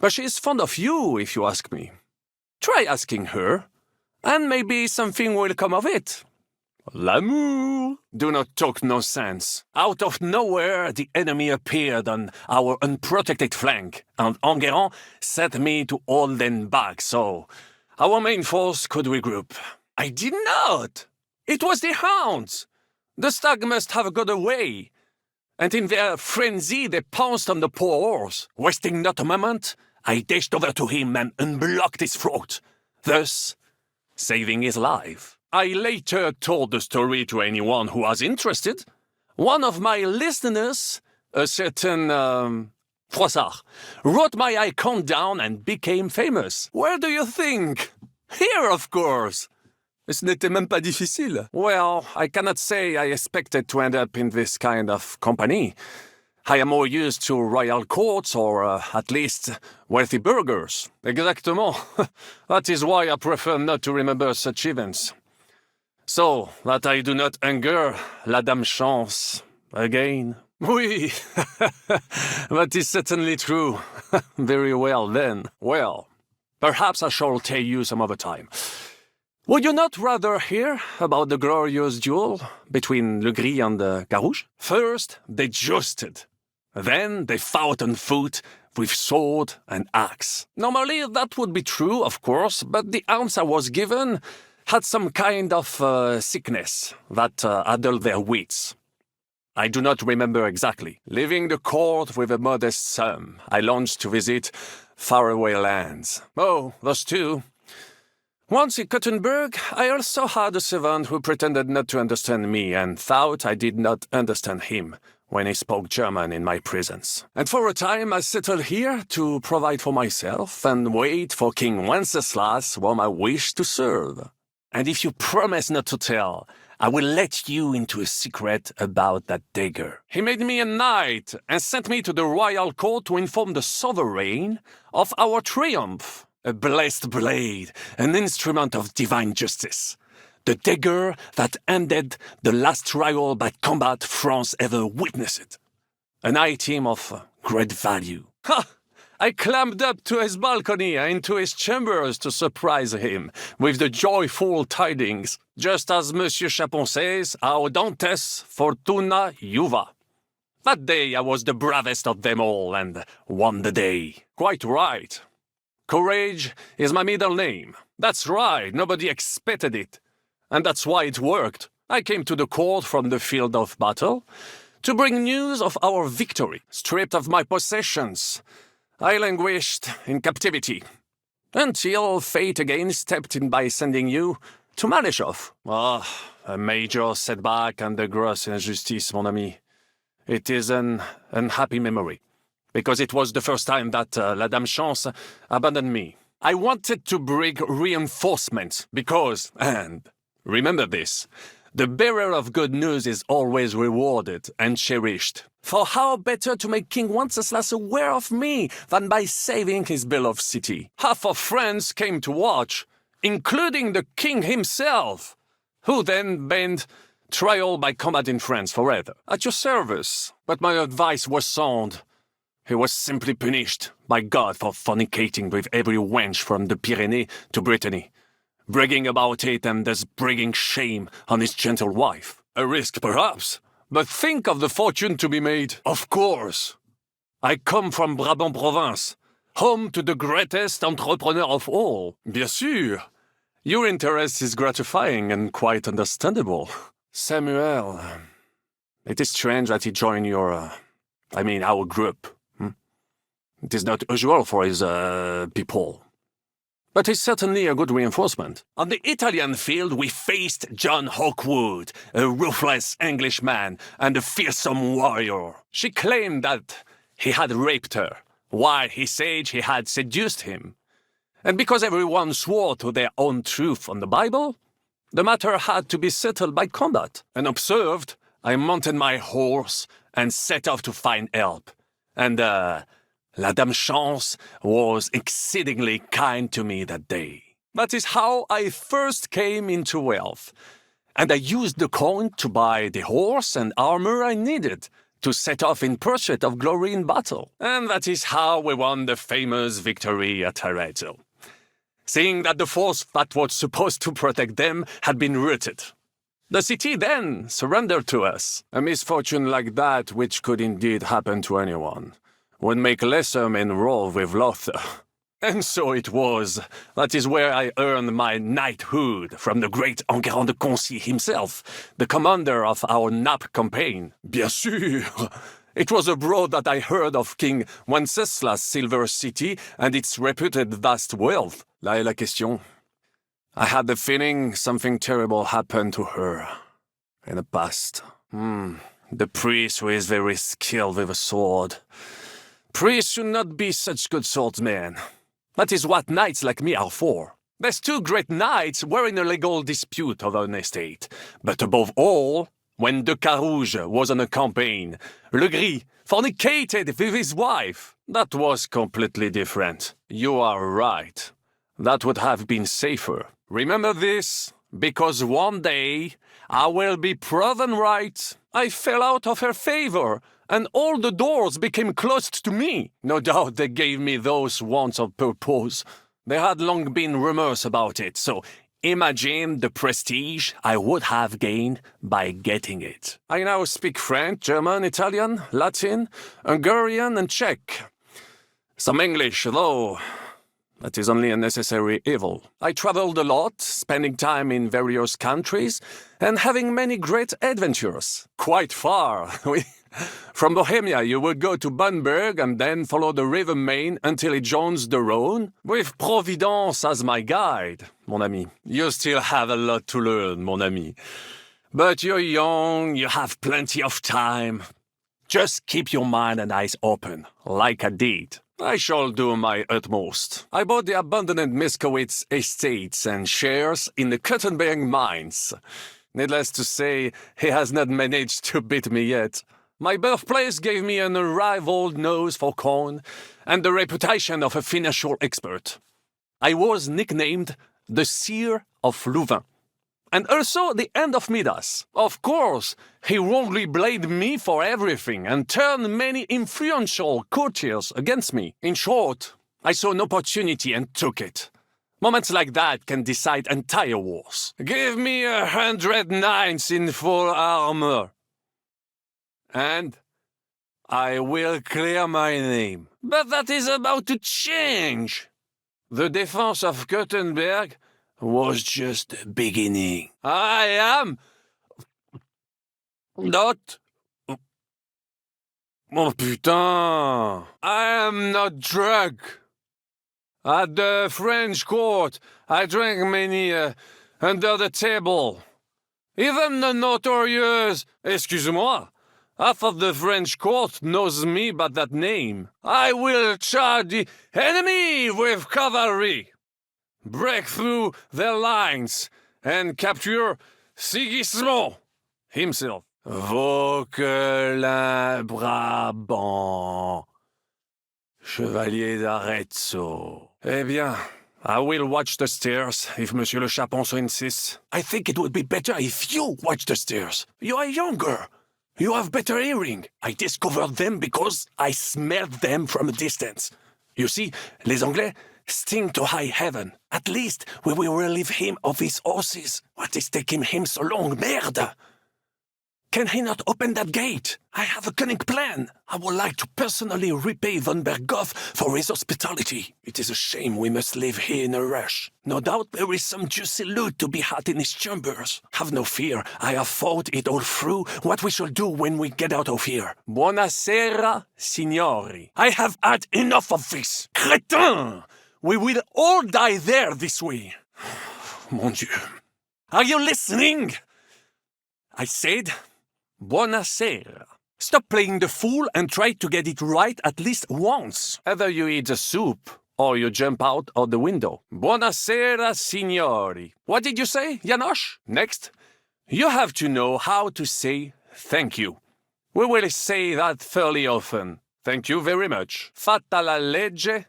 But she is fond of you, if you ask me. Try asking her, and maybe something will come of it. L'amour! Do not talk nonsense. Out of nowhere, the enemy appeared on our unprotected flank, and Enguerrand set me to hold them back so our main force could regroup. I did not! It was the hounds! The stag must have got away, and in their frenzy they pounced on the poor horse. Wasting not a moment, I dashed over to him and unblocked his throat, thus saving his life. I later told the story to anyone who was interested. One of my listeners, a certain Froissart, wrote my icon down and became famous. Where do you think? Here, of course. Ce n'était même pas difficile. Well, I cannot say I expected to end up in this kind of company. I am more used to royal courts or, at least, wealthy burghers. Exactement. That is why I prefer not to remember such events. So, that I do not anger la Dame Chance again. Oui, that is certainly true. Very well, then. Well, perhaps I shall tell you some other time. Would you not rather hear about the glorious duel between Le Gris and Carouge? First, they jousted. Then they fought on foot with sword and axe. Normally, that would be true, of course, but the ounce I was given had some kind of sickness that addled their wits. I do not remember exactly. Leaving the court with a modest sum, I launched to visit faraway lands. Oh, those two. Once in Gothenburg, I also had a servant who pretended not to understand me and thought I did not understand him when he spoke German in my presence. And for a time I settled here to provide for myself and wait for King Wenceslas whom I wished to serve. And if you promise not to tell, I will let you into a secret about that dagger. He made me a knight and sent me to the royal court to inform the sovereign of our triumph. A blessed blade, an instrument of divine justice. The dagger that ended the last trial by combat France ever witnessed. An item of great value. Ha! I climbed up to his balcony and into his chambers to surprise him with the joyful tidings. Just as Monsieur Chapon says, Audantes fortuna juva. That day I was the bravest of them all and won the day. Quite right. Courage is my middle name. That's right, nobody expected it. And that's why it worked. I came to the court from the field of battle to bring news of our victory. Stripped of my possessions, I languished in captivity, until fate again stepped in by sending you to Maleshov. Ah, a major setback and a gross injustice, mon ami. It is an unhappy memory, because it was the first time that La Dame Chance abandoned me. I wanted to bring reinforcements, because, and remember this, the bearer of good news is always rewarded and cherished. For how better to make King Wenceslas aware of me than by saving his beloved city? Half of France came to watch, including the king himself, who then banned trial by combat in France forever. At your service, but my advice was sound. He was simply punished by God for fornicating with every wench from the Pyrenees to Brittany, bragging about it and thus bringing shame on his gentle wife. A risk, perhaps, but think of the fortune to be made. Of course. I come from Brabant province, home to the greatest entrepreneur of all. Bien sûr. Your interest is gratifying and quite understandable. Samuel, it is strange that he joined our group. It is not usual for his people. But he's certainly a good reinforcement. On the Italian field, we faced John Hawkwood, a ruthless Englishman and a fearsome warrior. She claimed that he had raped her, while he said he had seduced him. And because everyone swore to their own truth on the Bible, the matter had to be settled by combat. Unobserved, I mounted my horse and set off to find help. And, La Dame Chance was exceedingly kind to me that day. That is how I first came into wealth. And I used the coin to buy the horse and armor I needed to set off in pursuit of glory in battle. And that is how we won the famous victory at Arezzo, seeing that the force that was supposed to protect them had been routed. The city then surrendered to us. A misfortune like that, which could indeed happen to anyone, would make lesser men roll with laughter. And so it was. That is where I earned my knighthood from the great Enguerrand de Concy himself, the commander of our Naples campaign. Bien sûr! It was abroad that I heard of King Wencesla's silver city and its reputed vast wealth. Là est la question. I had the feeling something terrible happened to her in the past. The priest who is very skilled with a sword. Priests should not be such good swordsmen. That is what knights like me are for. There's two great knights were in a legal dispute over an estate. But above all, when de Carouge was on a campaign, Le Gris fornicated with his wife. That was completely different. You are right. That would have been safer. Remember this, because one day I will be proven right. I fell out of her favor, and all the doors became closed to me. No doubt they gave me those wants of purpose. There had long been rumors about it, so imagine the prestige I would have gained by getting it. I now speak French, German, Italian, Latin, Hungarian, and Czech. Some English, though. That is only a necessary evil. I traveled a lot, spending time in various countries, and having many great adventures. Quite far. From Bohemia, you would go to Bamberg and then follow the river Main until it joins the Rhone, with Providence as my guide, mon ami. You still have a lot to learn, mon ami. But you're young, you have plenty of time. Just keep your mind and eyes open, like I did. I shall do my utmost. I bought the abandoned Miskowitz estates and shares in the Kuttenberg mines. Needless to say, he has not managed to beat me yet. My birthplace gave me an unrivaled nose for coin and the reputation of a financial expert. I was nicknamed the Seer of Louvain, and also the End of Midas. Of course, he wrongly blamed me for everything and turned many influential courtiers against me. In short, I saw an opportunity and took it. Moments like that can decide entire wars. Give me 100 knights in full armor, and I will clear my name. But that is about to change. The defense of Kuttenberg was just beginning. I am not... Oh putain! I am not drunk. At the French court, I drank many under the table. Even the notorious... Excuse-moi. Half of the French court knows me by that name. I will charge the enemy with cavalry, break through their lines, and capture Sigismond himself. Vauquelin, Brabant, Chevalier d'Arezzo. Eh bien, I will watch the stairs if Monsieur le Chapon so insists. I think it would be better if you watch the stairs. You are younger, You have better hearing. I discovered them because I smelled them from a distance. You see, les Anglais sting to high heaven. At least we will relieve him of his horses. What is taking him so long? Merde! Can he not open that gate? I have a cunning plan. I would like to personally repay von Berghoff for his hospitality. It is a shame we must leave here in a rush. No doubt there is some juicy loot to be had in his chambers. Have no fear, I have thought it all through what we shall do when we get out of here. Buonasera, signori. I have had enough of this. Crétin! We will all die there this way. Mon Dieu. Are you listening? I said... Buonasera. Stop playing the fool and try to get it right at least once. Either you eat the soup or you jump out of the window. Buonasera, signori. What did you say, Janosch? Next, you have to know how to say thank you. We will say that fairly often. Thank you very much. Fatta la legge,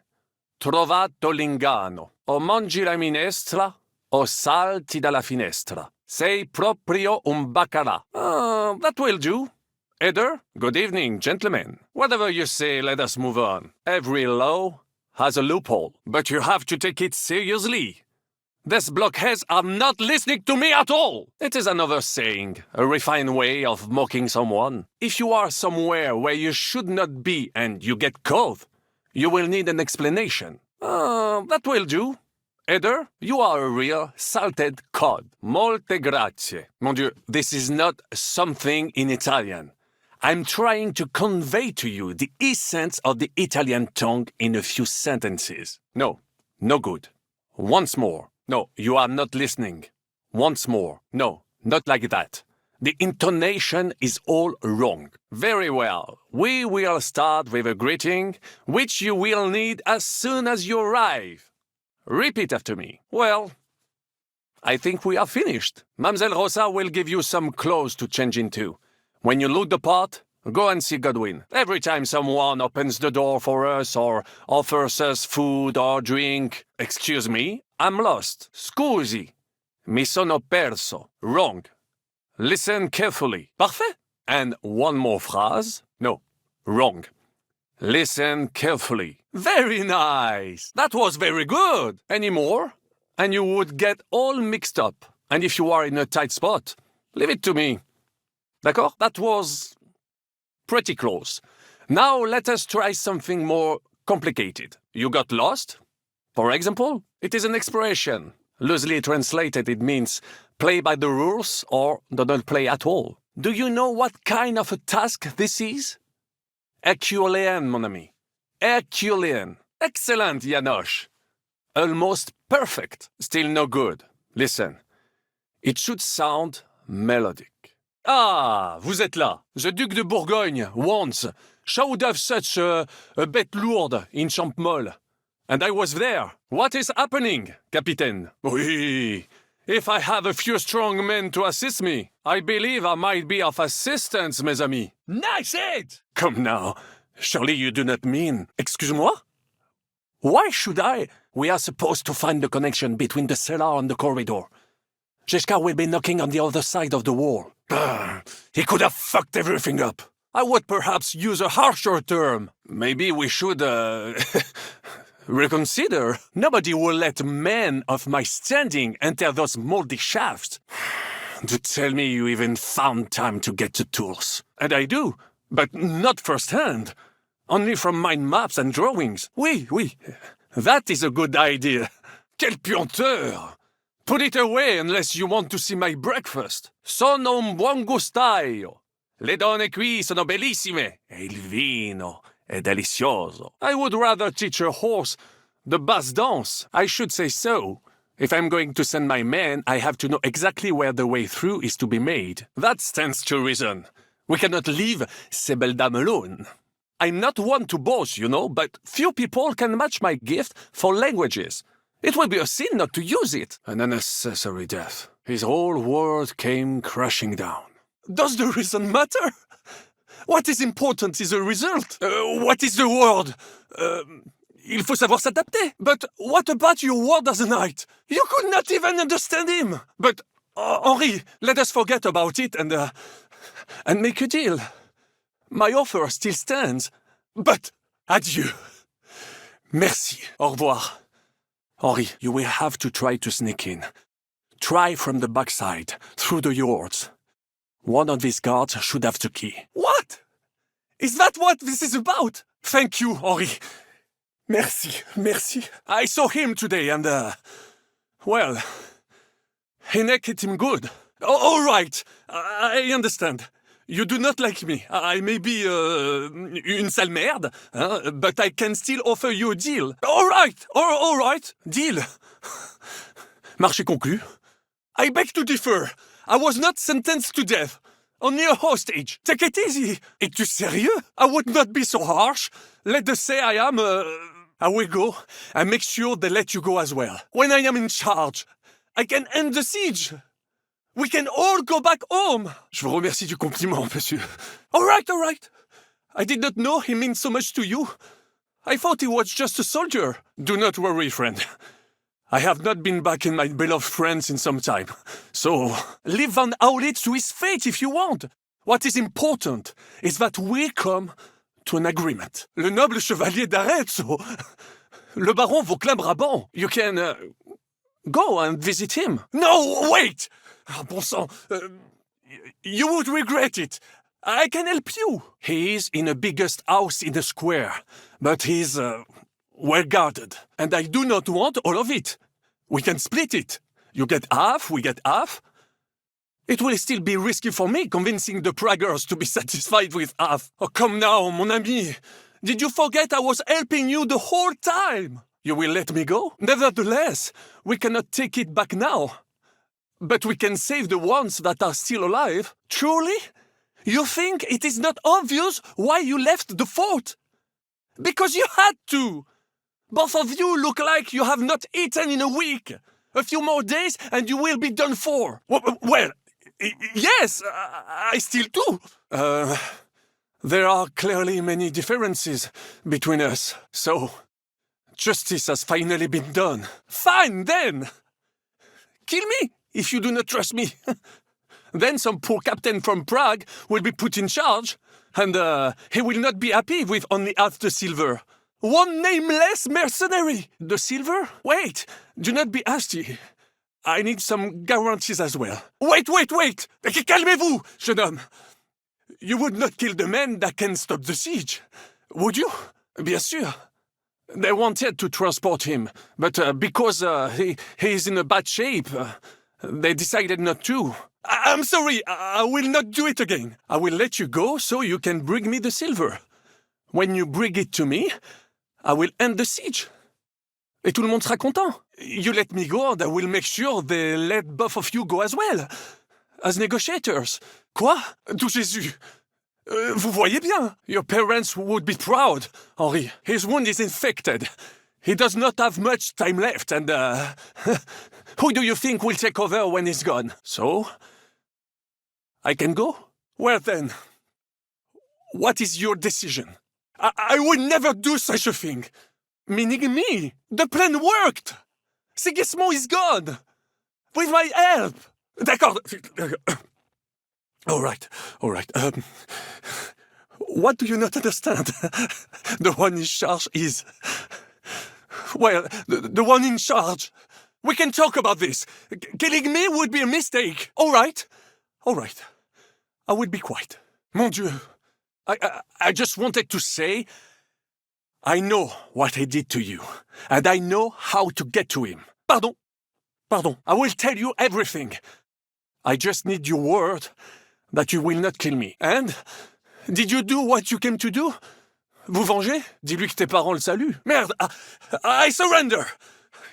trovato l'ingano. O mangi la minestra, o salti dalla finestra. Sei proprio un baccarat. That will do. Eder, good evening, gentlemen. Whatever you say, let us move on. Every law has a loophole, but you have to take it seriously. These blockheads are not listening to me at all. It is another saying, a refined way of mocking someone. If you are somewhere where you should not be and you get caught, you will need an explanation. That will do. Eder, you are a real salted cod. Molte grazie. Mon Dieu, this is not something in Italian. I'm trying to convey to you the essence of the Italian tongue in a few sentences. No, no good. Once more. No, you are not listening. Once more. No, not like that. The intonation is all wrong. Very well. We will start with a greeting, which you will need as soon as you arrive. Repeat after me. Well, I think we are finished. Mademoiselle Rosa will give you some clothes to change into. When you look the part, go and see Godwin. Every time someone opens the door for us or offers us food or drink, excuse me, I'm lost. Scusi. Mi sono perso. Wrong. Listen carefully. Parfait. And one more phrase. No, wrong. Listen carefully. Very nice. That was very good. Any more? And you would get all mixed up. And if you are in a tight spot, leave it to me. D'accord? That was pretty close. Now let us try something more complicated. You got lost? For example, it is an expression. Loosely translated, it means play by the rules or do not play at all. Do you know what kind of a task this is? Herculean, mon ami. Herculean. Excellent, Janosch. Almost perfect. Still no good. Listen. It should sound melodic. Ah, vous êtes là. The Duc de Bourgogne, once, showed off such a bête lourde in Champmol. And I was there. What is happening, Capitaine? Oui. If I have a few strong men to assist me, I believe I might be of assistance, mes amis. Nice hit! Come now. Surely you do not mean... Excuse-moi? Why should I? We are supposed to find the connection between the cellar and the corridor. Jeschka will be knocking on the other side of the wall. He could have fucked everything up. I would perhaps use a harsher term. Maybe we should, reconsider. Nobody will let men of my standing enter those moldy shafts. To tell me you even found time to get the tools. And I do, but not firsthand. Only from mind maps and drawings. Oui. That is a good idea. Quel puanteur! Put it away unless you want to see my breakfast. Sono un buon gustaio. Le donne qui sono bellissime. E il vino è delizioso. I would rather teach a horse the basse danse. I should say so. If I'm going to send my men, I have to know exactly where the way through is to be made. That stands to reason. We cannot leave ces belles dames alone. I'm not one to boast, you know, but few people can match my gift for languages. It would be a sin not to use it. An unnecessary death. His whole world came crashing down. Does the reason matter? What is important is the result. What is the word? Il faut savoir s'adapter. But what about your word as a knight? You could not even understand him. But, Henri, let us forget about it and and make a deal. My offer still stands. But adieu. Merci. Au revoir. Henri, you will have to try to sneak in. Try from the backside, through the yards. One of these guards should have the key. What? Is that what this is about? Thank you, Henri. Merci, merci. I saw him today and, well, he naked him good. All right, I understand. You do not like me. I may be, une sale merde, but I can still offer you a deal. All right, deal. Marché conclu. I beg to differ. I was not sentenced to death. Only a hostage. Take it easy. Es-tu sérieux? I would not be so harsh. Let us say I am, I will go and make sure they let you go as well. When I am in charge, I can end the siege. We can all go back home. Je vous remercie du compliment, monsieur. All right. I did not know he meant so much to you. I thought he was just a soldier. Do not worry, friend. I have not been back in my beloved France in some time. So, leave Van Howlett to his fate if you want. What is important is that we come to an agreement. Le noble chevalier d'Arezzo. Le baron Vauquelin Brabant. You can go and visit him. No, wait! Oh, bon sang. You would regret it. I can help you. He is in the biggest house in the square, but he's well guarded. And I do not want all of it. We can split it. You get half, we get half. It will still be risky for me convincing the Praggers to be satisfied with half. Oh, come now, mon ami. Did you forget I was helping you the whole time? You will let me go? Nevertheless, we cannot take it back now. But we can save the ones that are still alive. Truly? You think it is not obvious why you left the fort? Because you had to. Both of you look like you have not eaten in a week. A few more days and you will be done for. Well, yes, I still do. There are clearly many differences between us. So, justice has finally been done. Fine, then. Kill me if you do not trust me. Then some poor captain from Prague will be put in charge, and he will not be happy with only half the silver. One nameless mercenary! The silver? Wait, do not be hasty. I need some guarantees as well. Wait! Calmez-vous, jeune homme. You would not kill the man that can stop the siege, would you? Bien sûr. They wanted to transport him, but because he is in a bad shape, they decided not to. I'm sorry, I will not do it again. I will let you go so you can bring me the silver. When you bring it to me, I will end the siege. Et tout le monde sera content. You let me go and I will make sure they let both of you go as well. As negotiators. Quoi? D'où Jésus? Vous voyez bien. Your parents would be proud, Henri. His wound is infected. He does not have much time left and, who do you think will take over when he's gone? So, I can go? Well then, what is your decision? I would never do such a thing. Meaning me. The plan worked. Sigismond is gone. With my help. D'accord. All right. What do you not understand? The one in charge is... Well, the one in charge. We can talk about this. Killing me would be a mistake. All right. I will be quiet. Mon Dieu. I just wanted to say, I know what he did to you, and I know how to get to him. Pardon. I will tell you everything. I just need your word that you will not kill me. And, did you do what you came to do? Vous venger? Dis-lui que tes parents le saluent. Merde, I surrender.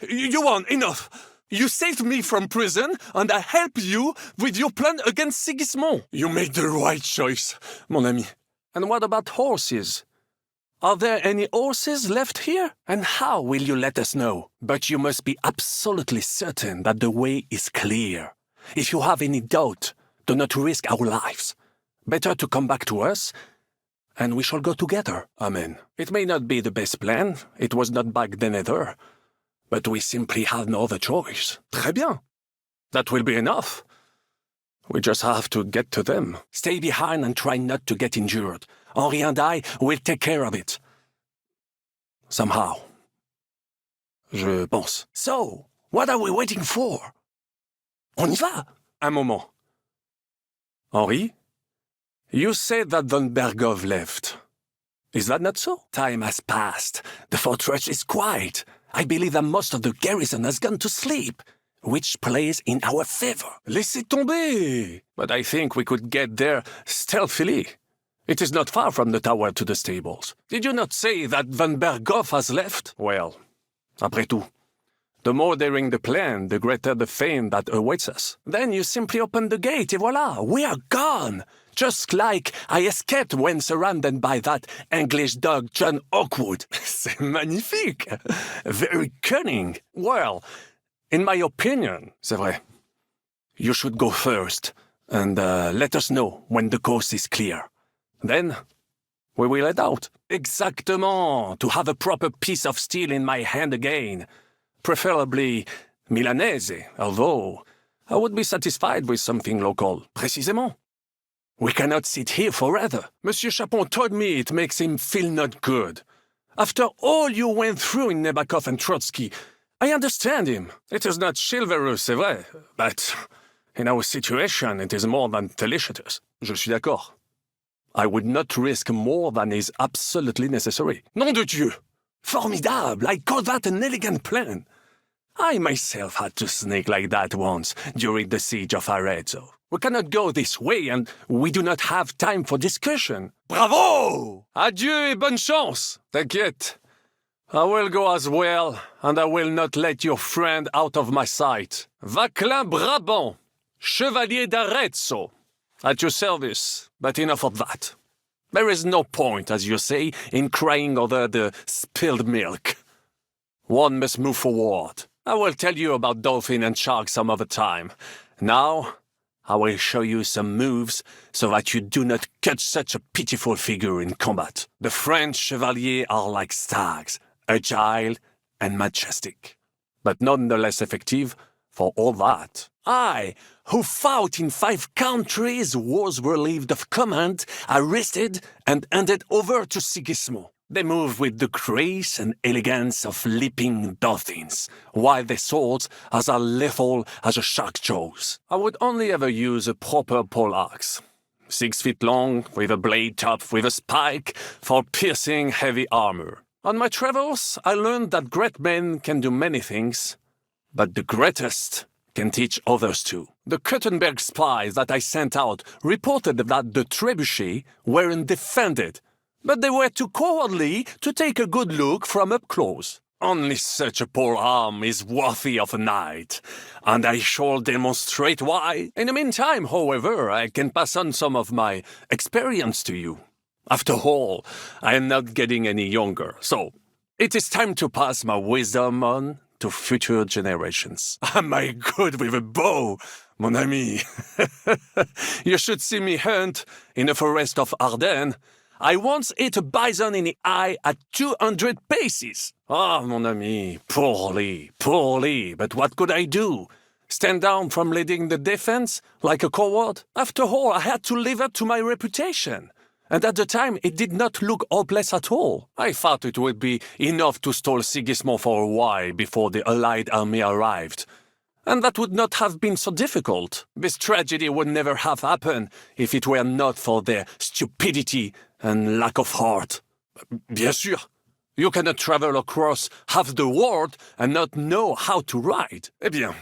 You won, enough. You saved me from prison, and I helped you with your plan against Sigismond. You made the right choice, mon ami. And what about horses? Are there any horses left here? And how will you let us know? But you must be absolutely certain that the way is clear. If you have any doubt, do not risk our lives. Better to come back to us, and we shall go together. Amen. It may not be the best plan, it was not back then either, but we simply had no other choice. Très bien. That will be enough. We just have to get to them. Stay behind and try not to get injured. Henri and I will take care of it. Somehow. Je pense. So, what are we waiting for? On y va? Un moment. Henri? You said that von Bergov left. Is that not so? Time has passed. The fortress is quiet. I believe that most of the garrison has gone to sleep, which plays in our favor. Laissez tomber! But I think we could get there stealthily. It is not far from the tower to the stables. Did you not say that von Bergov has left? Well, après tout, the more daring the plan, the greater the fame that awaits us. Then you simply open the gate, et voila, we are gone! Just like I escaped when surrounded by that English dog John Oakwood. C'est magnifique! Very cunning. Well, in my opinion, c'est vrai, you should go first, and let us know when the coast is clear. Then, we will head out. Exactement, to have a proper piece of steel in my hand again. Preferably Milanese, although I would be satisfied with something local. Précisément. We cannot sit here forever. Monsieur Chapon told me it makes him feel not good. After all you went through in Nabokov and Trotsky, I understand him. It is not chivalrous, c'est vrai, but in our situation it is more than felicitous. Je suis d'accord. I would not risk more than is absolutely necessary. Nom de Dieu! Formidable! I call that an elegant plan. I myself had to sneak like that once during the siege of Arezzo. We cannot go this way, and we do not have time for discussion. Bravo! Adieu et bonne chance! T'inquiète. I will go as well, and I will not let your friend out of my sight. Vauquelin Brabant, Chevalier d'Arezzo. At your service, but enough of that. There is no point, as you say, in crying over the spilled milk. One must move forward. I will tell you about dolphin and shark some other time. Now, I will show you some moves so that you do not cut such a pitiful figure in combat. The French chevaliers are like stags, agile and majestic, but none the less effective for all that. I, who fought in 5 countries, was relieved of command, arrested, and handed over to Sigismund. They move with the grace and elegance of leaping dolphins, while their swords are as lethal as a shark's jaws. I would only ever use a proper poleaxe, 6 feet long, with a blade topped with a spike for piercing heavy armor. On my travels, I learned that great men can do many things, but the greatest can teach others too. The Kuttenberg spies that I sent out reported that the trebuchets weren't defended, but they were too cowardly to take a good look from up close. Only such a poor arm is worthy of a knight, and I shall demonstrate why. In the meantime, however, I can pass on some of my experience to you. After all, I am not getting any younger, so it is time to pass my wisdom on to future generations. Am I good with a bow, mon ami? You should see me hunt in the forest of Ardennes. I once hit a bison in the eye at 200 paces. Ah, mon ami, poorly, but what could I do? Stand down from leading the defense like a coward? After all, I had to live up to my reputation. And at the time, it did not look hopeless at all. I thought it would be enough to stall Sigismund for a while before the Allied army arrived. And that would not have been so difficult. This tragedy would never have happened if it were not for their stupidity and lack of heart. Bien sûr. You cannot travel across half the world and not know how to ride. Eh bien,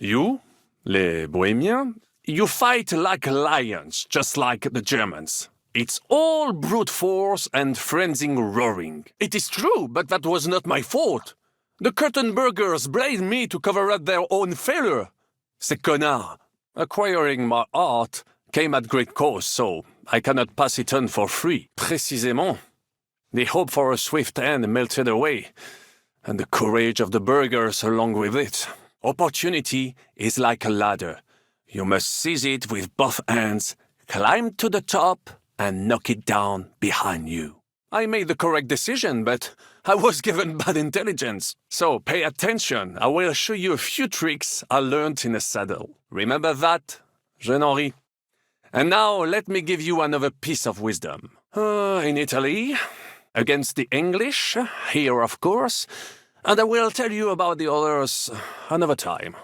you, les Bohémiens, you fight like lions, just like the Germans. It's all brute force and frenzied roaring. It is true, but that was not my fault. The Kuttenbergers blamed me to cover up their own failure. Ces connards. Acquiring my art came at great cost, so I cannot pass it on for free. Précisément. The hope for a swift end melted away, and the courage of the burghers along with it. Opportunity is like a ladder. You must seize it with both hands, climb to the top, and knock it down behind you. I made the correct decision, but I was given bad intelligence. So pay attention. I will show you a few tricks I learned in the saddle. Remember that? Jeune Henri. And now let me give you another piece of wisdom. In Italy, against the English, here of course, and I will tell you about the others another time.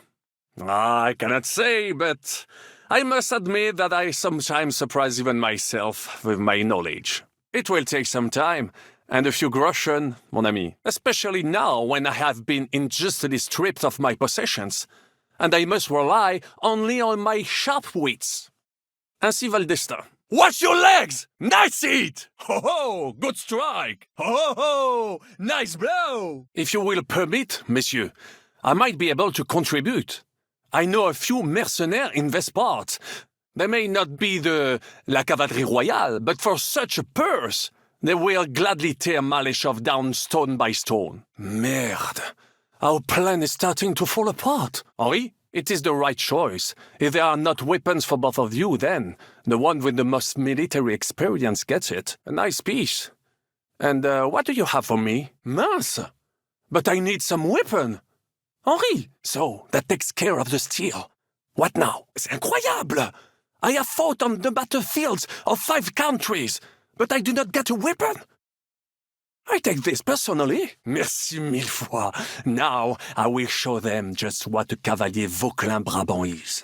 I cannot say, but I must admit that I sometimes surprise even myself with my knowledge. It will take some time, and a few groschen, mon ami, especially now when I have been injustly stripped of my possessions, and I must rely only on my sharp wits. Ainsi va le destin. Watch your legs! Nice hit! Ho ho! Good strike! Ho ho! Nice blow! If you will permit, monsieur, I might be able to contribute. I know a few mercenaires in this part. They may not be la cavalerie royale, but for such a purse, they will gladly tear Maleshov down stone by stone. Merde. Our plan is starting to fall apart. Henri, it is the right choice. If there are not weapons for both of you, then the one with the most military experience gets it. A nice piece. And what do you have for me? Mince! But I need some weapon. Henri, so that takes care of the steel. What now? C'est incroyable! I have fought on the battlefields of 5 countries, but I do not get a weapon. I take this personally. Merci mille fois. Now I will show them just what a cavalier Vauquelin Brabant is.